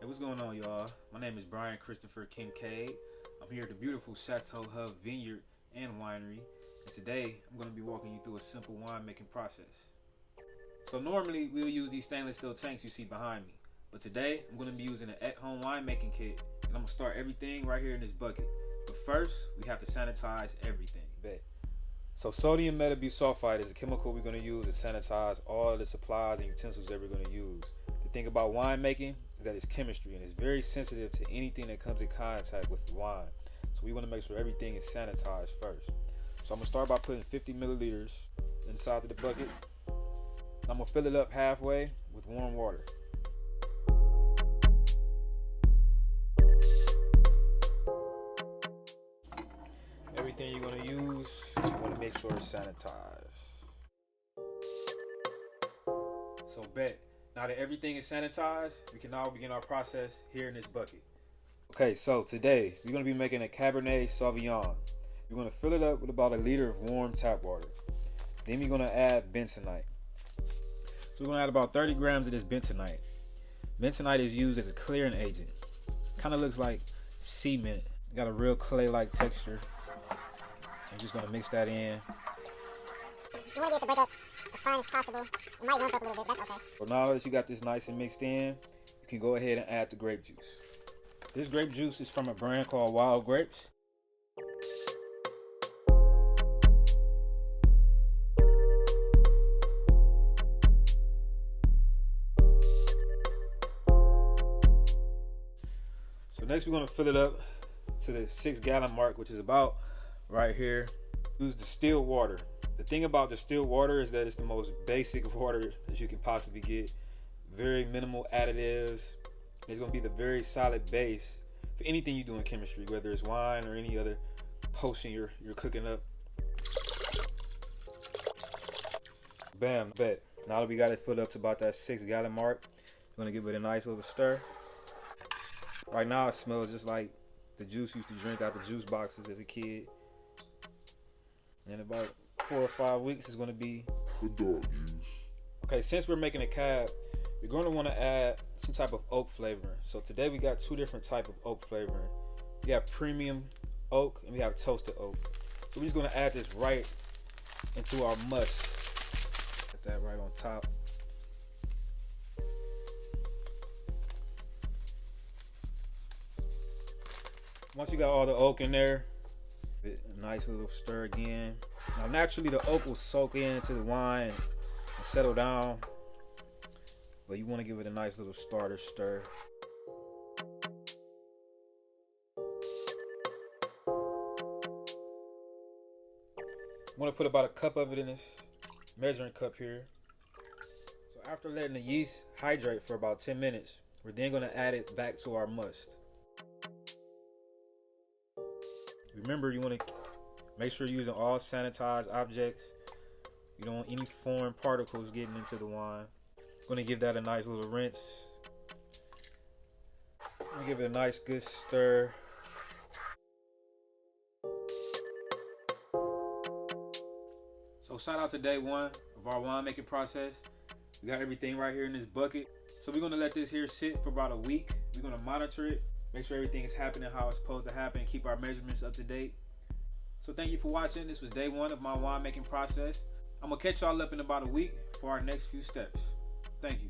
What's going on, y'all? My name is Brian Christopher Kincaid. I'm here at the beautiful Chateau Hough Vineyard and Winery, and today I'm going to be walking you through a simple winemaking process. So normally we'll use these stainless steel tanks you see behind me, but today I'm going to be using an at-home winemaking kit, and I'm going to start everything right here in this bucket. But first, we have to sanitize everything. So sodium metabisulfite is a chemical we're going to use to sanitize all of the supplies and utensils that we're going to use. The thing about winemaking is that it's chemistry, and it's very sensitive to anything that comes in contact with wine. So we want to make sure everything is sanitized first. So I'm going to start by putting 50 milliliters inside of the bucket. I'm going to fill it up halfway with warm water. Everything you're going to use, you want to make sure it's sanitized. So now that everything is sanitized, we can now begin our process here in this bucket. Okay, so today we're going to be making a Cabernet Sauvignon. We're going to fill it up with about a liter of warm tap water. Then we're going to add bentonite. So we're going to add about 30 grams of this bentonite. Bentonite is used as a clearing agent. Kind of looks like cement. Got a real clay-like texture. I'm just going to mix that in. You want to get it to break up as fine as possible. It might lump up a little bit, that's okay. So now that you got this nice and mixed in, you can go ahead and add the grape juice. This grape juice is from a brand called Wild Grapes. So next we're going to fill it up to the 6-gallon mark, which is about right here. Use distilled water. The thing about distilled water is that it's the most basic water that you can possibly get. Very minimal additives. It's going to be the very solid base for anything you do in chemistry, whether it's wine or any other potion you're cooking up. Bam, bet. Now that we got it filled up to about that 6-gallon mark, we're going to give it a nice little stir. Right now it smells just like the juice you used to drink out the juice boxes as a kid. And about 4 or 5 weeks is going to be a dog juice. Okay, since we're making a cab, we're going to want to add some type of oak flavoring. So today we got 2 different type of oak flavoring. We have premium oak and we have toasted oak. So we're just going to add this right into our must. Put that right on top. Once you got all the oak in there, a nice little stir again. Now naturally the oak will soak into the wine and settle down, but you want to give it a nice little starter stir. I'm going to put about a cup of it in this measuring cup here. So after letting the yeast hydrate for about 10 minutes, we're then going to add it back to our must. Remember, you want to make sure you're using all sanitized objects. You don't want any foreign particles getting into the wine. I'm going to give that a nice little rinse. I'm going to give it a nice good stir. So shout out to day 1 of our winemaking process. We got everything right here in this bucket. So we're going to let this here sit for about a week. We're going to monitor it. Make sure everything is happening how it's supposed to happen. Keep our measurements up to date. So thank you for watching. This was day 1 of my winemaking process. I'm going to catch y'all up in about a week for our next few steps. Thank you.